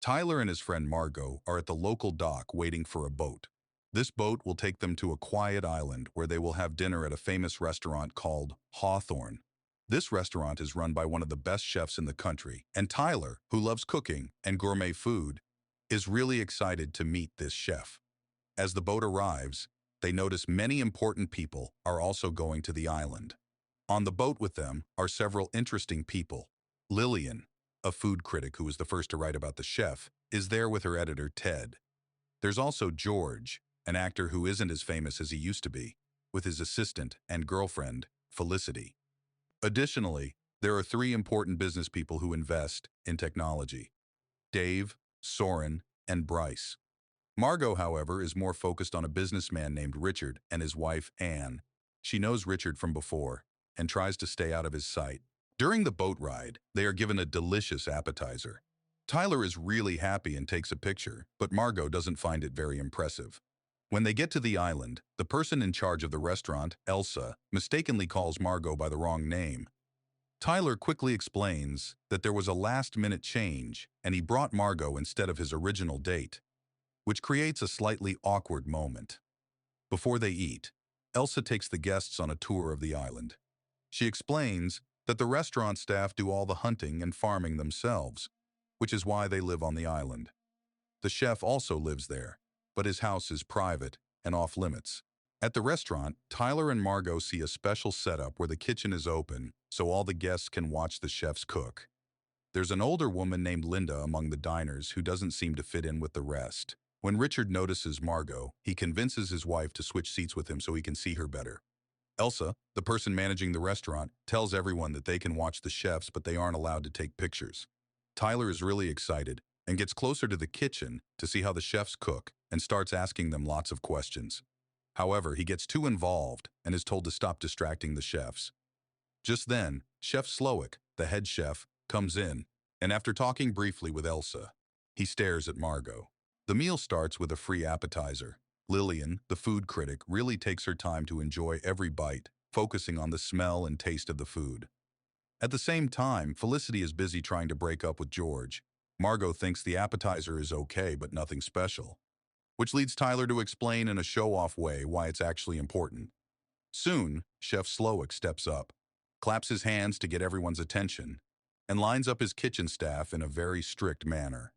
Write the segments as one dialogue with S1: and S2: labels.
S1: Tyler and his friend Margot are at the local dock waiting for a boat. This boat will take them to a quiet island where they will have dinner at a famous restaurant called Hawthorne. This restaurant is run by one of the best chefs in the country, and Tyler, who loves cooking and gourmet food, is really excited to meet this chef. As the boat arrives, they notice many important people are also going to the island. On the boat with them are several interesting people. Lillian, a food critic who was the first to write about the chef, is there with her editor, Ted. There's also George, an actor who isn't as famous as he used to be, with his assistant and girlfriend, Felicity. Additionally, there are three important business people who invest in technology: Dave, Soren, and Bryce. Margot, however, is more focused on a businessman named Richard and his wife, Anne. She knows Richard from before and tries to stay out of his sight. During the boat ride, they are given a delicious appetizer. Tyler is really happy and takes a picture, but Margot doesn't find it very impressive. When they get to the island, the person in charge of the restaurant, Elsa, mistakenly calls Margot by the wrong name. Tyler quickly explains that there was a last-minute change and he brought Margot instead of his original date, which creates a slightly awkward moment. Before they eat, Elsa takes the guests on a tour of the island. She explains that the restaurant staff do all the hunting and farming themselves, which is why they live on the island. The chef also lives there, but his house is private and off-limits. At the restaurant, Tyler and Margot see a special setup where the kitchen is open so all the guests can watch the chefs cook. There's an older woman named Linda among the diners who doesn't seem to fit in with the rest. When Richard notices Margot, he convinces his wife to switch seats with him so he can see her better. Elsa, the person managing the restaurant, tells everyone that they can watch the chefs but they aren't allowed to take pictures. Tyler is really excited and gets closer to the kitchen to see how the chefs cook and starts asking them lots of questions. However, he gets too involved and is told to stop distracting the chefs. Just then, Chef Slowik, the head chef, comes in, and after talking briefly with Elsa, he stares at Margot. The meal starts with a free appetizer. Lillian, the food critic, really takes her time to enjoy every bite, focusing on the smell and taste of the food. At the same time, Felicity is busy trying to break up with George. Margot thinks the appetizer is okay, but nothing special, which leads Tyler to explain in a show-off way why it's actually important. Soon, Chef Slowik steps up, claps his hands to get everyone's attention, and lines up his kitchen staff in a very strict manner.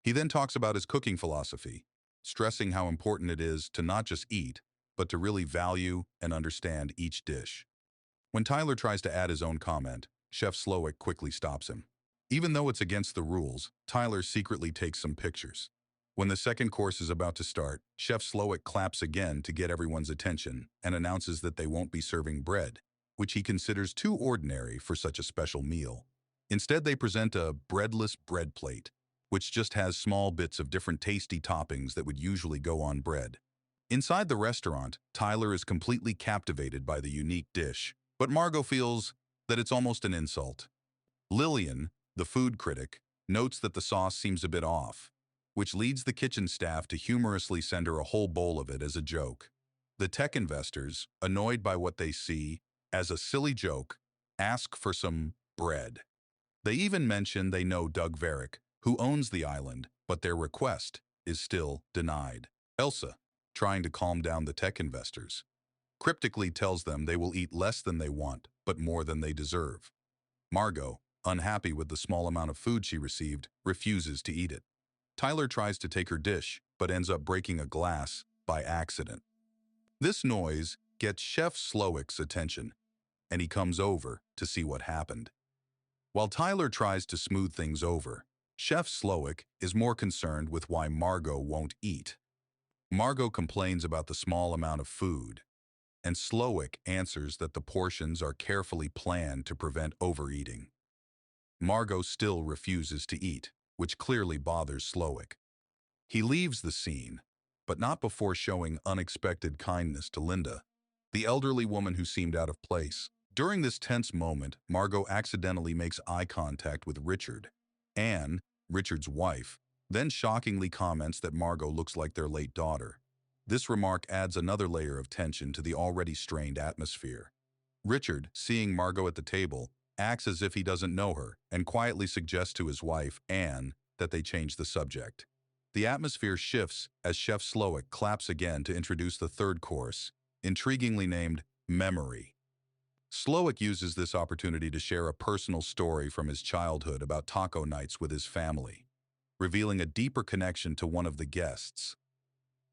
S1: He then talks about his cooking philosophy, stressing how important it is to not just eat, but to really value and understand each dish. When Tyler tries to add his own comment, Chef Slowik quickly stops him. Even though it's against the rules, Tyler secretly takes some pictures. When the second course is about to start, Chef Slowik claps again to get everyone's attention and announces that they won't be serving bread, which he considers too ordinary for such a special meal. Instead, they present a breadless bread plate, which just has small bits of different tasty toppings that would usually go on bread. Inside the restaurant, Tyler is completely captivated by the unique dish, but Margot feels that it's almost an insult. Lillian, the food critic, notes that the sauce seems a bit off, which leads the kitchen staff to humorously send her a whole bowl of it as a joke. The tech investors, annoyed by what they see as a silly joke, ask for some bread. They even mention they know Doug Varick, who owns the island, but their request is still denied. Elsa, trying to calm down the tech investors, cryptically tells them they will eat less than they want, but more than they deserve. Margot, unhappy with the small amount of food she received, refuses to eat it. Tyler tries to take her dish, but ends up breaking a glass by accident. This noise gets Chef Slowik's attention, and he comes over to see what happened. While Tyler tries to smooth things over, Chef Slowik is more concerned with why Margot won't eat. Margot complains about the small amount of food, and Slowik answers that the portions are carefully planned to prevent overeating. Margot still refuses to eat, which clearly bothers Slowik. He leaves the scene, but not before showing unexpected kindness to Linda, the elderly woman who seemed out of place. During this tense moment, Margot accidentally makes eye contact with Richard. Anne, Richard's wife, then shockingly comments that Margot looks like their late daughter. This remark adds another layer of tension to the already strained atmosphere. Richard, seeing Margot at the table, acts as if he doesn't know her and quietly suggests to his wife, Anne, that they change the subject. The atmosphere shifts as Chef Slowik claps again to introduce the third course, intriguingly named Memory. Slowik uses this opportunity to share a personal story from his childhood about taco nights with his family, revealing a deeper connection to one of the guests,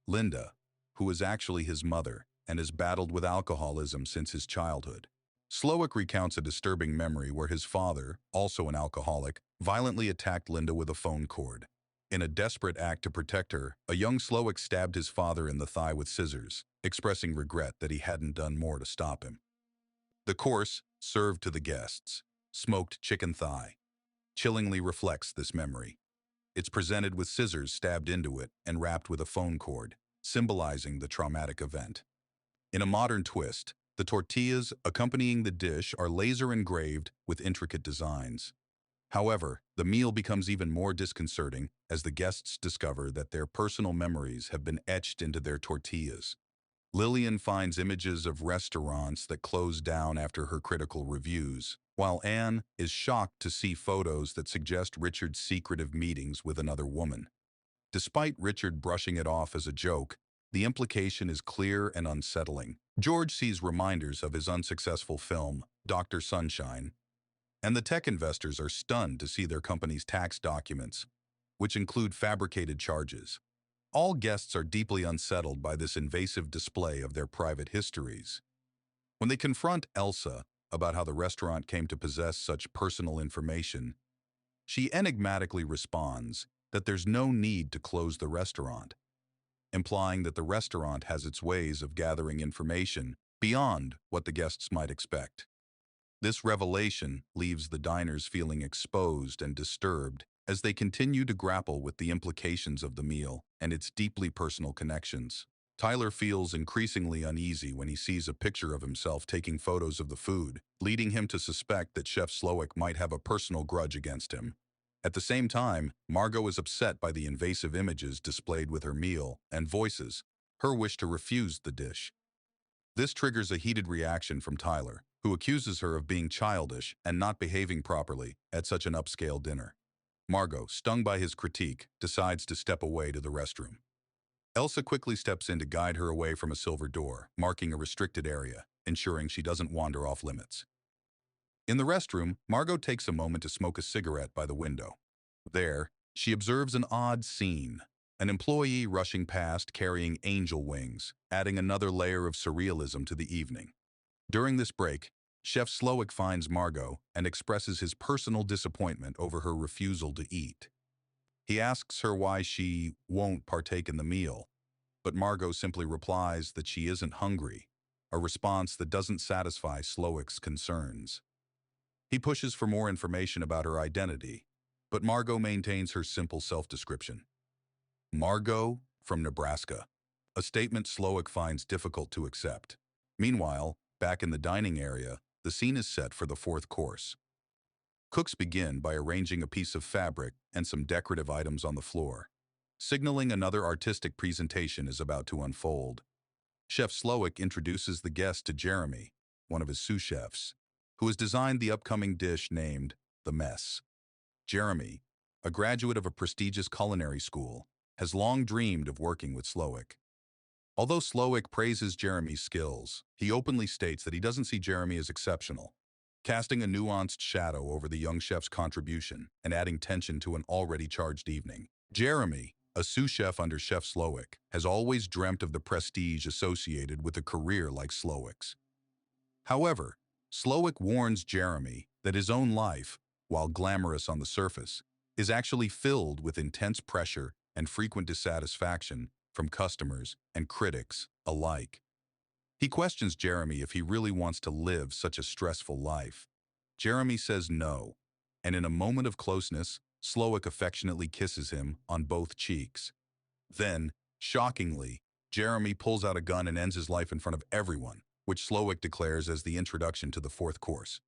S1: Linda, who is actually his mother and has battled with alcoholism since his childhood. Slowik recounts a disturbing memory where his father, also an alcoholic, violently attacked Linda with a phone cord. In a desperate act to protect her, a young Slowik stabbed his father in the thigh with scissors, expressing regret that he hadn't done more to stop him. The course, served to the guests, smoked chicken thigh, chillingly reflects this memory. It's presented with scissors stabbed into it and wrapped with a phone cord, symbolizing the traumatic event. In a modern twist, the tortillas accompanying the dish are laser engraved with intricate designs. However, the meal becomes even more disconcerting as the guests discover that their personal memories have been etched into their tortillas. Lillian finds images of restaurants that closed down after her critical reviews, while Anne is shocked to see photos that suggest Richard's secretive meetings with another woman. Despite Richard brushing it off as a joke, the implication is clear and unsettling. George sees reminders of his unsuccessful film, Dr. Sunshine, and the tech investors are stunned to see their company's tax documents, which include fabricated charges. All guests are deeply unsettled by this invasive display of their private histories. When they confront Elsa about how the restaurant came to possess such personal information, she enigmatically responds that there's no need to close the restaurant, implying that the restaurant has its ways of gathering information beyond what the guests might expect. This revelation leaves the diners feeling exposed and disturbed as they continue to grapple with the implications of the meal and its deeply personal connections. Tyler feels increasingly uneasy when he sees a picture of himself taking photos of the food, leading him to suspect that Chef Slowik might have a personal grudge against him. At the same time, Margot is upset by the invasive images displayed with her meal and voices her wish to refuse the dish. This triggers a heated reaction from Tyler, who accuses her of being childish and not behaving properly at such an upscale dinner. Margot, stung by his critique, decides to step away to the restroom. Elsa quickly steps in to guide her away from a silver door, marking a restricted area, ensuring she doesn't wander off limits. In the restroom, Margot takes a moment to smoke a cigarette by the window. There, she observes an odd scene. An employee rushing past carrying angel wings, adding another layer of surrealism to the evening. During this break, Chef Slowik finds Margot and expresses his personal disappointment over her refusal to eat. He asks her why she won't partake in the meal, but Margot simply replies that she isn't hungry, a response that doesn't satisfy Slowik's concerns. He pushes for more information about her identity, but Margot maintains her simple self-description. Margot from Nebraska, a statement Slowik finds difficult to accept. Meanwhile, back in the dining area, the scene is set for the fourth course. Cooks begin by arranging a piece of fabric and some decorative items on the floor, signaling another artistic presentation is about to unfold. Chef Slowik introduces the guest to Jeremy, one of his sous chefs, who has designed the upcoming dish named The Mess. Jeremy, a graduate of a prestigious culinary school, has long dreamed of working with Slowik. Although Slowik praises Jeremy's skills, he openly states that he doesn't see Jeremy as exceptional, casting a nuanced shadow over the young chef's contribution and adding tension to an already charged evening. Jeremy, a sous chef under Chef Slowik, has always dreamt of the prestige associated with a career like Slowik's. However, Slowik warns Jeremy that his own life, while glamorous on the surface, is actually filled with intense pressure and frequent dissatisfaction from customers and critics alike. He questions Jeremy if he really wants to live such a stressful life. Jeremy says no, and in a moment of closeness, Slowik affectionately kisses him on both cheeks. Then, shockingly, Jeremy pulls out a gun and ends his life in front of everyone, which Slowik declares as the introduction to the fourth course.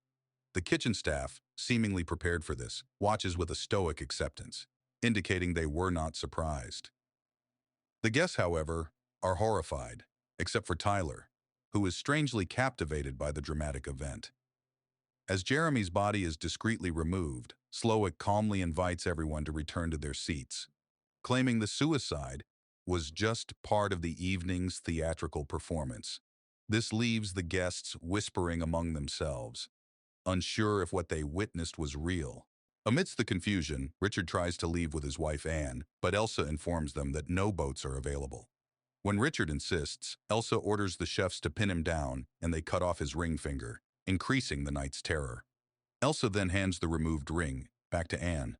S1: The kitchen staff, seemingly prepared for this, watches with a stoic acceptance, indicating they were not surprised. The guests, however, are horrified, except for Tyler, who is strangely captivated by the dramatic event. As Jeremy's body is discreetly removed, Slowik calmly invites everyone to return to their seats, claiming the suicide was just part of the evening's theatrical performance. This leaves the guests whispering among themselves, unsure if what they witnessed was real. Amidst the confusion, Richard tries to leave with his wife Anne, but Elsa informs them that no boats are available. When Richard insists, Elsa orders the chefs to pin him down, and they cut off his ring finger, increasing the night's terror. Elsa then hands the removed ring back to Anne,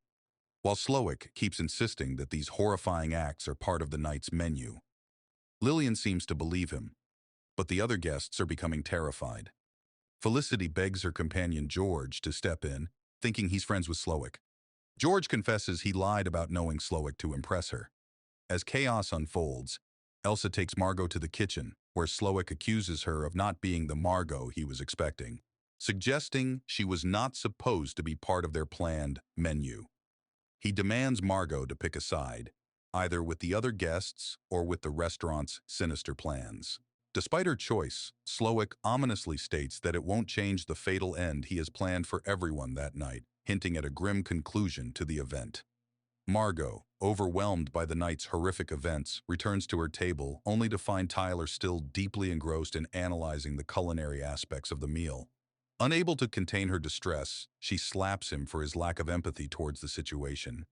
S1: while Slowik keeps insisting that these horrifying acts are part of the night's menu. Lillian seems to believe him, but the other guests are becoming terrified. Felicity begs her companion George to step in, thinking he's friends with Slowik. George confesses he lied about knowing Slowik to impress her. As chaos unfolds, Elsa takes Margot to the kitchen, where Slowik accuses her of not being the Margot he was expecting, suggesting she was not supposed to be part of their planned menu. He demands Margot to pick a side, either with the other guests or with the restaurant's sinister plans. Despite her choice, Slowik ominously states that it won't change the fatal end he has planned for everyone that night, hinting at a grim conclusion to the event. Margot, overwhelmed by the night's horrific events, returns to her table only to find Tyler still deeply engrossed in analyzing the culinary aspects of the meal. Unable to contain her distress, she slaps him for his lack of empathy towards the situation.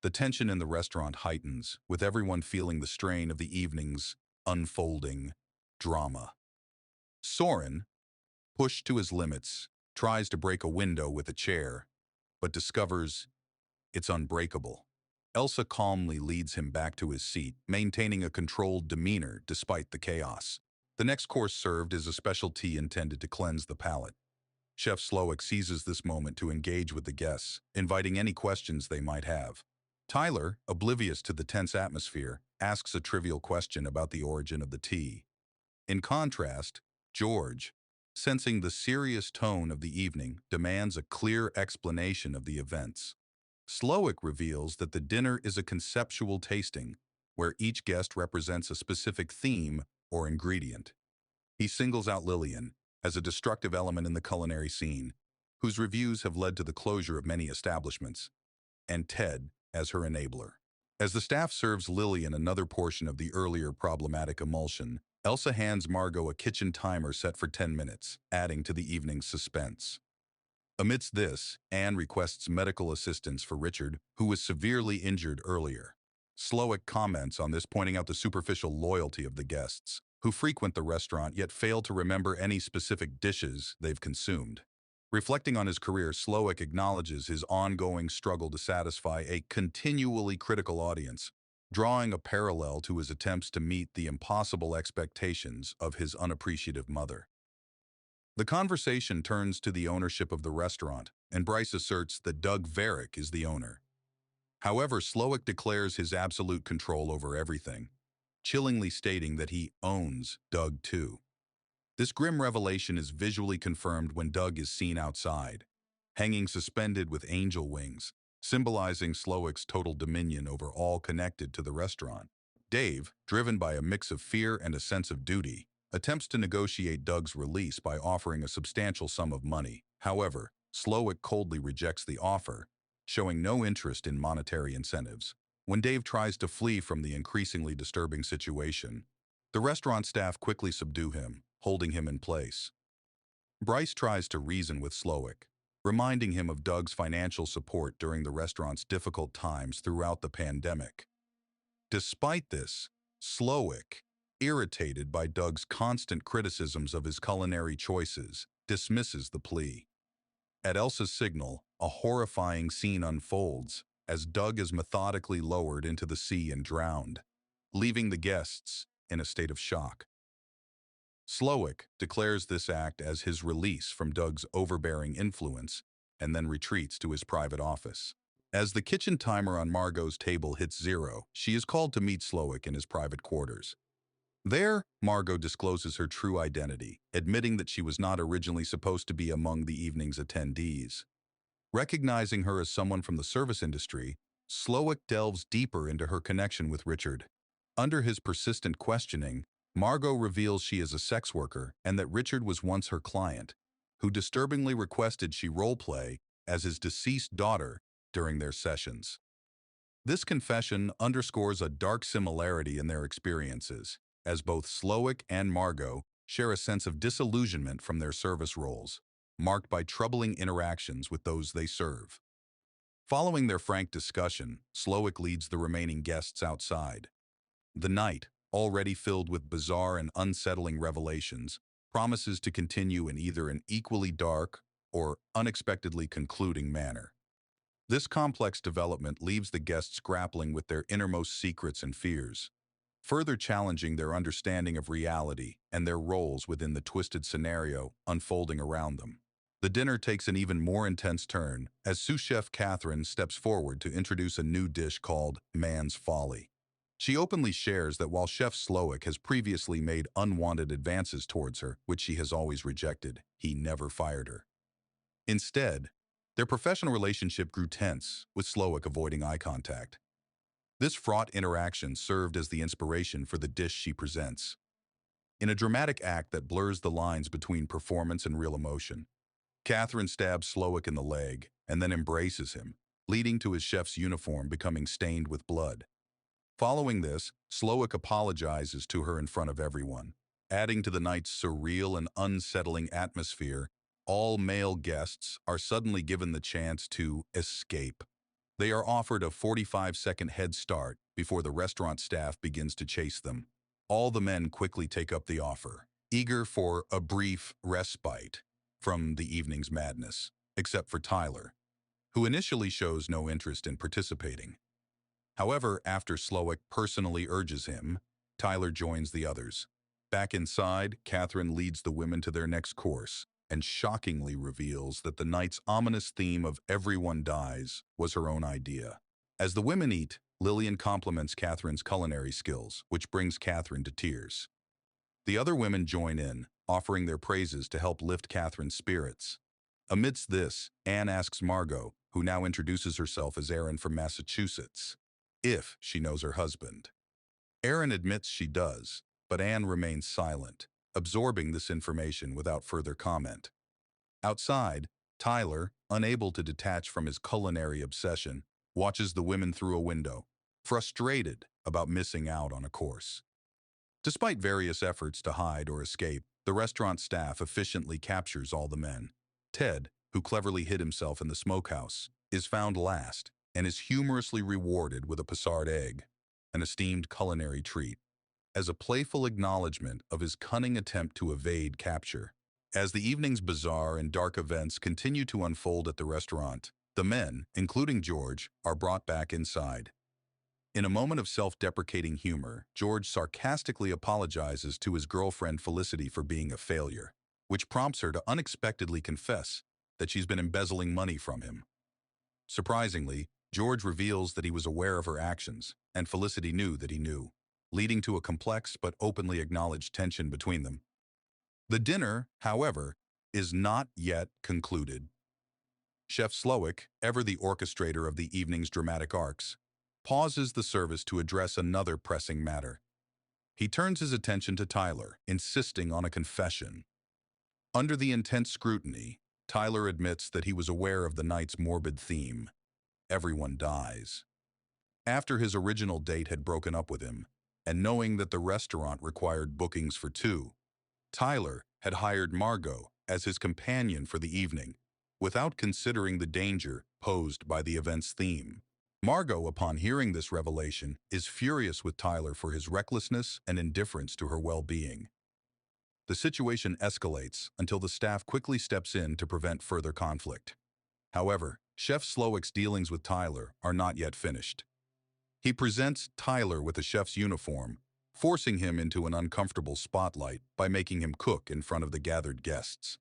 S1: The tension in the restaurant heightens, with everyone feeling the strain of the evening's unfolding drama. Soren, pushed to his limits, tries to break a window with a chair, but discovers it's unbreakable. Elsa calmly leads him back to his seat, maintaining a controlled demeanor despite the chaos. The next course served is a special tea intended to cleanse the palate. Chef Slowik seizes this moment to engage with the guests, inviting any questions they might have. Tyler, oblivious to the tense atmosphere, asks a trivial question about the origin of the tea. In contrast, George, sensing the serious tone of the evening, demands a clear explanation of the events. Slowik reveals that the dinner is a conceptual tasting, where each guest represents a specific theme or ingredient. He singles out Lillian as a destructive element in the culinary scene, whose reviews have led to the closure of many establishments, and Ted as her enabler. As the staff serves Lillian another portion of the earlier problematic emulsion, Elsa hands Margot a kitchen timer set for 10 minutes, adding to the evening's suspense. Amidst this, Anne requests medical assistance for Richard, who was severely injured earlier. Slowik comments on this, pointing out the superficial loyalty of the guests, who frequent the restaurant yet fail to remember any specific dishes they've consumed. Reflecting on his career, Slowik acknowledges his ongoing struggle to satisfy a continually critical audience, drawing a parallel to his attempts to meet the impossible expectations of his unappreciative mother. The conversation turns to the ownership of the restaurant, and Bryce asserts that Doug Varick is the owner. However, Slowik declares his absolute control over everything, chillingly stating that he owns Doug too. This grim revelation is visually confirmed when Doug is seen outside, hanging suspended with angel wings, symbolizing Slowik's total dominion over all connected to the restaurant. Dave, driven by a mix of fear and a sense of duty, attempts to negotiate Doug's release by offering a substantial sum of money. However, Slowik coldly rejects the offer, showing no interest in monetary incentives. When Dave tries to flee from the increasingly disturbing situation, the restaurant staff quickly subdue him, holding him in place. Bryce tries to reason with Slowik, reminding him of Doug's financial support during the restaurant's difficult times throughout the pandemic. Despite this, Slowik, irritated by Doug's constant criticisms of his culinary choices, dismisses the plea. At Elsa's signal, a horrifying scene unfolds as Doug is methodically lowered into the sea and drowned, leaving the guests in a state of shock. Slowik declares this act as his release from Doug's overbearing influence and then retreats to his private office. As the kitchen timer on Margot's table hits 0, she is called to meet Slowik in his private quarters. There, Margot discloses her true identity, admitting that she was not originally supposed to be among the evening's attendees. Recognizing her as someone from the service industry, Slowik delves deeper into her connection with Richard. Under his persistent questioning, Margot reveals she is a sex worker and that Richard was once her client, who disturbingly requested she role-play as his deceased daughter during their sessions. This confession underscores a dark similarity in their experiences, as both Slowik and Margot share a sense of disillusionment from their service roles, marked by troubling interactions with those they serve. Following their frank discussion, Slowik leads the remaining guests outside. The night, already filled with bizarre and unsettling revelations, promises to continue in either an equally dark or unexpectedly concluding manner. This complex development leaves the guests grappling with their innermost secrets and fears, further challenging their understanding of reality and their roles within the twisted scenario unfolding around them. The dinner takes an even more intense turn as sous chef Catherine steps forward to introduce a new dish called Man's Folly. She openly shares that while Chef Slowik has previously made unwanted advances towards her, which she has always rejected, he never fired her. Instead, their professional relationship grew tense, with Slowik avoiding eye contact. This fraught interaction served as the inspiration for the dish she presents. In a dramatic act that blurs the lines between performance and real emotion, Catherine stabs Slowik in the leg and then embraces him, leading to his chef's uniform becoming stained with blood. Following this, Slowik apologizes to her in front of everyone. Adding to the night's surreal and unsettling atmosphere, all male guests are suddenly given the chance to escape. They are offered a 45-second head start before the restaurant staff begins to chase them. All the men quickly take up the offer, eager for a brief respite from the evening's madness, except for Tyler, who initially shows no interest in participating. However, after Slowik personally urges him, Tyler joins the others. Back inside, Catherine leads the women to their next course and shockingly reveals that the night's ominous theme of everyone dies was her own idea. As the women eat, Lillian compliments Catherine's culinary skills, which brings Catherine to tears. The other women join in, offering their praises to help lift Catherine's spirits. Amidst this, Anne asks Margot, who now introduces herself as Erin from Massachusetts, if she knows her husband. Erin admits she does, but Anne remains silent, absorbing this information without further comment. Outside, Tyler, unable to detach from his culinary obsession, watches the women through a window, frustrated about missing out on a course. Despite various efforts to hide or escape, the restaurant staff efficiently captures all the men. Ted, who cleverly hid himself in the smokehouse, is found last and is humorously rewarded with a Passard egg, an esteemed culinary treat, as a playful acknowledgement of his cunning attempt to evade capture. As the evening's bizarre and dark events continue to unfold at the restaurant, the men, including George, are brought back inside. In a moment of self-deprecating humor, George sarcastically apologizes to his girlfriend Felicity for being a failure, which prompts her to unexpectedly confess that she's been embezzling money from him. Surprisingly, George reveals that he was aware of her actions, and Felicity knew that he knew, leading to a complex but openly acknowledged tension between them. The dinner, however, is not yet concluded. Chef Slowik, ever the orchestrator of the evening's dramatic arcs, pauses the service to address another pressing matter. He turns his attention to Tyler, insisting on a confession. Under the intense scrutiny, Tyler admits that he was aware of the night's morbid theme: everyone dies. After his original date had broken up with him, and knowing that the restaurant required bookings for two, Tyler had hired Margot as his companion for the evening, without considering the danger posed by the event's theme. Margot, upon hearing this revelation, is furious with Tyler for his recklessness and indifference to her well-being. The situation escalates until the staff quickly steps in to prevent further conflict. However, Chef Slowik's dealings with Tyler are not yet finished. He presents Tyler with a chef's uniform, forcing him into an uncomfortable spotlight by making him cook in front of the gathered guests.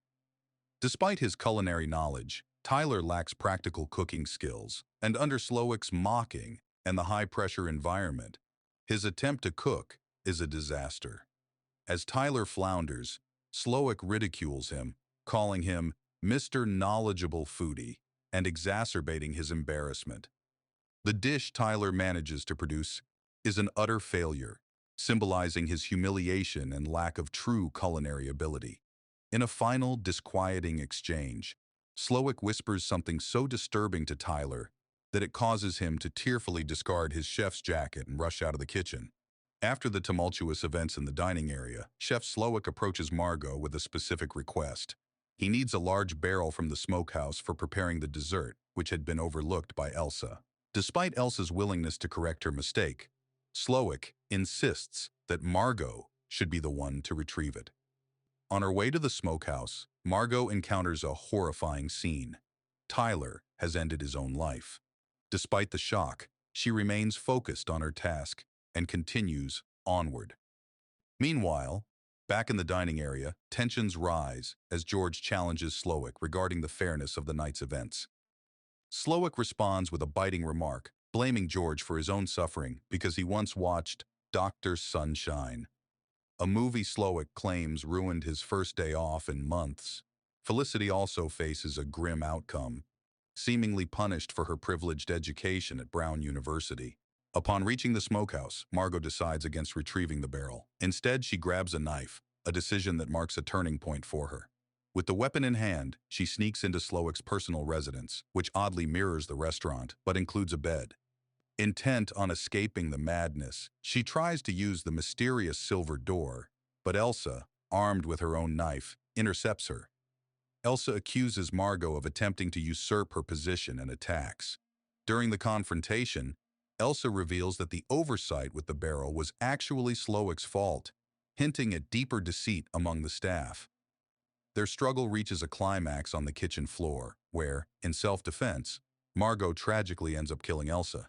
S1: Despite his culinary knowledge, Tyler lacks practical cooking skills, and under Slowik's mocking and the high-pressure environment, his attempt to cook is a disaster. As Tyler flounders, Slowik ridicules him, calling him Mr. Knowledgeable Foodie and exacerbating his embarrassment. The dish Tyler manages to produce is an utter failure, symbolizing his humiliation and lack of true culinary ability. In a final, disquieting exchange, Slowik whispers something so disturbing to Tyler that it causes him to tearfully discard his chef's jacket and rush out of the kitchen. After the tumultuous events in the dining area, Chef Slowik approaches Margot with a specific request. He needs a large barrel from the smokehouse for preparing the dessert, which had been overlooked by Elsa. Despite Elsa's willingness to correct her mistake, Slowik insists that Margot should be the one to retrieve it. On her way to the smokehouse, Margot encounters a horrifying scene. Tyler has ended his own life. Despite the shock, she remains focused on her task and continues onward. Meanwhile, back in the dining area, tensions rise as George challenges Slowik regarding the fairness of the night's events. Slowik responds with a biting remark, blaming George for his own suffering because he once watched Dr. Sunshine, a movie Slowik claims ruined his first day off in months. Felicity also faces a grim outcome, seemingly punished for her privileged education at Brown University. Upon reaching the smokehouse, Margot decides against retrieving the barrel. Instead, she grabs a knife, a decision that marks a turning point for her. With the weapon in hand, she sneaks into Slowik's personal residence, which oddly mirrors the restaurant, but includes a bed. Intent on escaping the madness, she tries to use the mysterious silver door, but Elsa, armed with her own knife, intercepts her. Elsa accuses Margot of attempting to usurp her position and attacks. During the confrontation, Elsa reveals that the oversight with the barrel was actually Slowik's fault, hinting at deeper deceit among the staff. Their struggle reaches a climax on the kitchen floor, where, in self-defense, Margot tragically ends up killing Elsa.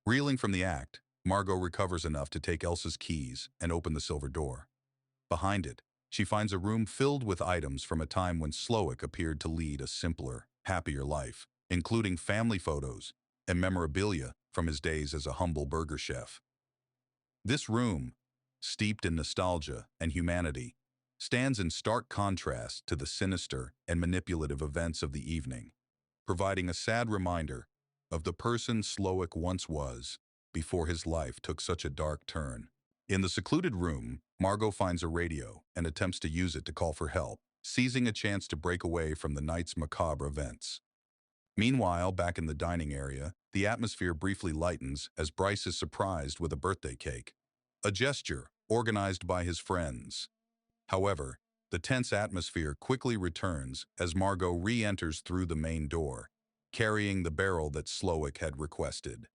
S1: Reeling from the act, Margot recovers enough to take Elsa's keys and open the silver door. Behind it, she finds a room filled with items from a time when Slowik appeared to lead a simpler, happier life, including family photos and memorabilia from his days as a humble burger chef. This room, steeped in nostalgia and humanity, stands in stark contrast to the sinister and manipulative events of the evening, providing a sad reminder of the person Slowik once was before his life took such a dark turn. In the secluded room, Margot finds a radio and attempts to use it to call for help, seizing a chance to break away from the night's macabre events. Meanwhile, back in the dining area, the atmosphere briefly lightens as Bryce is surprised with a birthday cake, a gesture organized by his friends. However, the tense atmosphere quickly returns as Margot re-enters through the main door, carrying the barrel that Slowik had requested.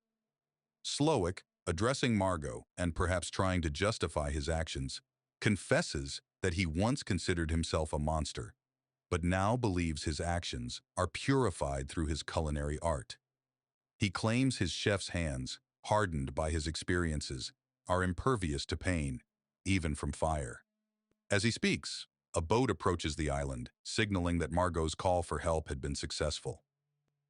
S1: Slowik, addressing Margot and perhaps trying to justify his actions, confesses that he once considered himself a monster, but now believes his actions are purified through his culinary art. He claims his chef's hands, hardened by his experiences, are impervious to pain, even from fire. As he speaks, a boat approaches the island, signaling that Margot's call for help had been successful.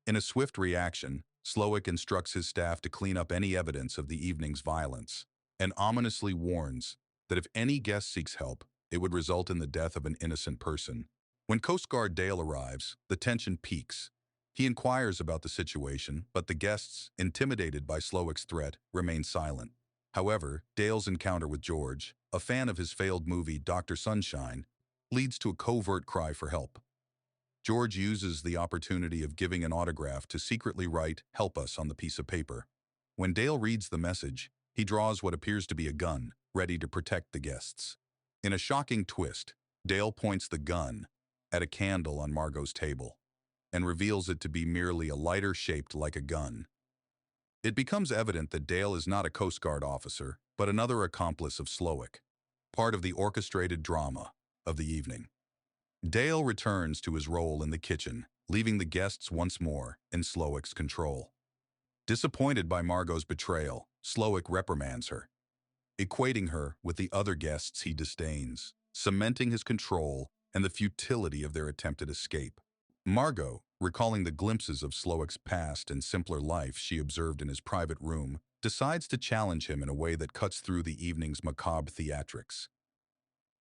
S1: In a swift reaction, Slowik instructs his staff to clean up any evidence of the evening's violence, and ominously warns that if any guest seeks help, it would result in the death of an innocent person. When Coast Guard Dale arrives, the tension peaks. He inquires about the situation, but the guests, intimidated by Slowik's threat, remain silent. However, Dale's encounter with George, a fan of his failed movie Dr. Sunshine, leads to a covert cry for help. George uses the opportunity of giving an autograph to secretly write "Help us" on the piece of paper. When Dale reads the message, he draws what appears to be a gun, ready to protect the guests. In a shocking twist, Dale points the gun at a candle on Margot's table and reveals it to be merely a lighter shaped like a gun. It becomes evident that Dale is not a Coast Guard officer, but another accomplice of Slowik, part of the orchestrated drama of the evening. Dale returns to his role in the kitchen, leaving the guests once more in Slowik's control. Disappointed by Margot's betrayal, Slowik reprimands her, equating her with the other guests he disdains, cementing his control and the futility of their attempted escape. Margot, recalling the glimpses of Slowik's past and simpler life she observed in his private room, decides to challenge him in a way that cuts through the evening's macabre theatrics.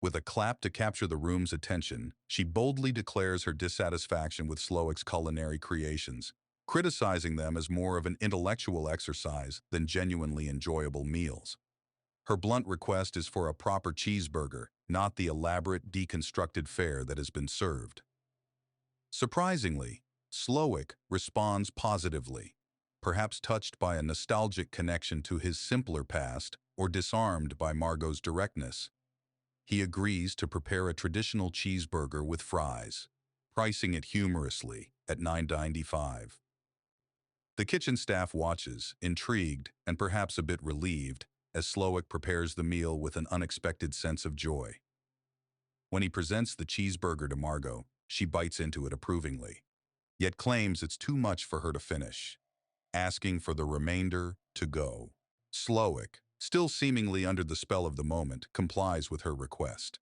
S1: With a clap to capture the room's attention, she boldly declares her dissatisfaction with Slowik's culinary creations, criticizing them as more of an intellectual exercise than genuinely enjoyable meals. Her blunt request is for a proper cheeseburger, not the elaborate, deconstructed fare that has been served. Surprisingly, Slowik responds positively, perhaps touched by a nostalgic connection to his simpler past or disarmed by Margot's directness. He agrees to prepare a traditional cheeseburger with fries, pricing it humorously at $9.95. The kitchen staff watches, intrigued and perhaps a bit relieved, as Slowik prepares the meal with an unexpected sense of joy. When he presents the cheeseburger to Margot, she bites into it approvingly, yet claims it's too much for her to finish, asking for the remainder to go. Slowik, still seemingly under the spell of the moment, complies with her request.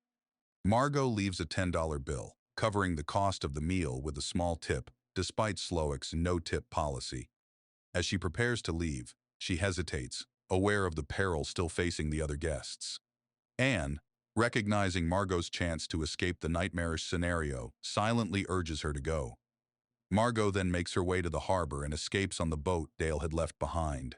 S1: Margot leaves a $10 bill, covering the cost of the meal with a small tip, despite Slowik's no-tip policy. As she prepares to leave, she hesitates, aware of the peril still facing the other guests. Anne, recognizing Margot's chance to escape the nightmarish scenario, silently urges her to go. Margot then makes her way to the harbor and escapes on the boat Dale had left behind.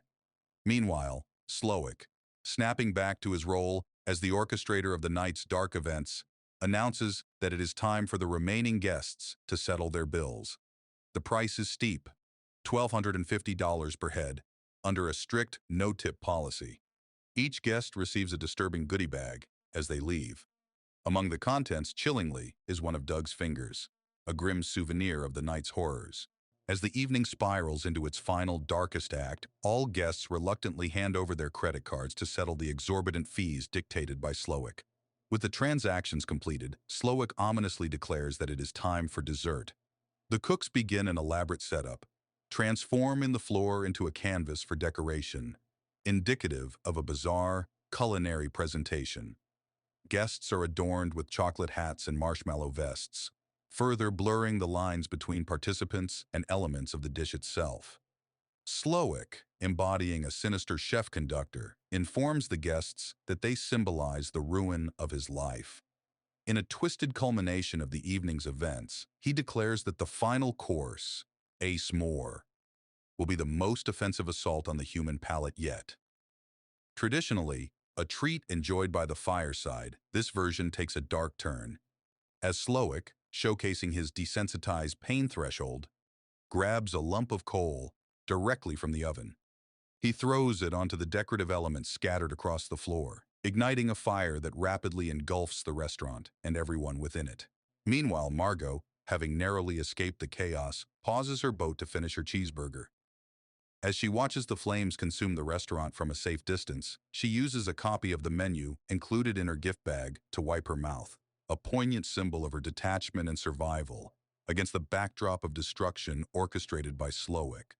S1: Meanwhile, Slowik, snapping back to his role as the orchestrator of the night's dark events, announces that it is time for the remaining guests to settle their bills. The price is steep, $1,250 per head, under a strict no-tip policy. Each guest receives a disturbing goodie bag as they leave. Among the contents, chillingly, is one of Doug's fingers, a grim souvenir of the night's horrors. As the evening spirals into its final, darkest act, all guests reluctantly hand over their credit cards to settle the exorbitant fees dictated by Slowik. With the transactions completed, Slowik ominously declares that it is time for dessert. The cooks begin an elaborate setup, transforming the floor into a canvas for decoration, indicative of a bizarre, culinary presentation. Guests are adorned with chocolate hats and marshmallow vests, further blurring the lines between participants and elements of the dish itself. Slowik, embodying a sinister chef-conductor, informs the guests that they symbolize the ruin of his life. In a twisted culmination of the evening's events, he declares that the final course, Ace More, will be the most offensive assault on the human palate yet. Traditionally, a treat enjoyed by the fireside, this version takes a dark turn, as Slowik, showcasing his desensitized pain threshold, grabs a lump of coal directly from the oven. He throws it onto the decorative elements scattered across the floor, igniting a fire that rapidly engulfs the restaurant and everyone within it. Meanwhile, Margot, having narrowly escaped the chaos, pauses her boat to finish her cheeseburger. As she watches the flames consume the restaurant from a safe distance, she uses a copy of the menu included in her gift bag to wipe her mouth, a poignant symbol of her detachment and survival against the backdrop of destruction orchestrated by Slowik.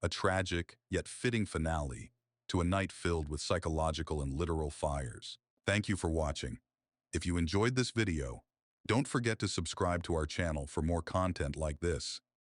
S1: A tragic, yet fitting finale to a night filled with psychological and literal fires. Thank you for watching. If you enjoyed this video, don't forget to subscribe to our channel for more content like this.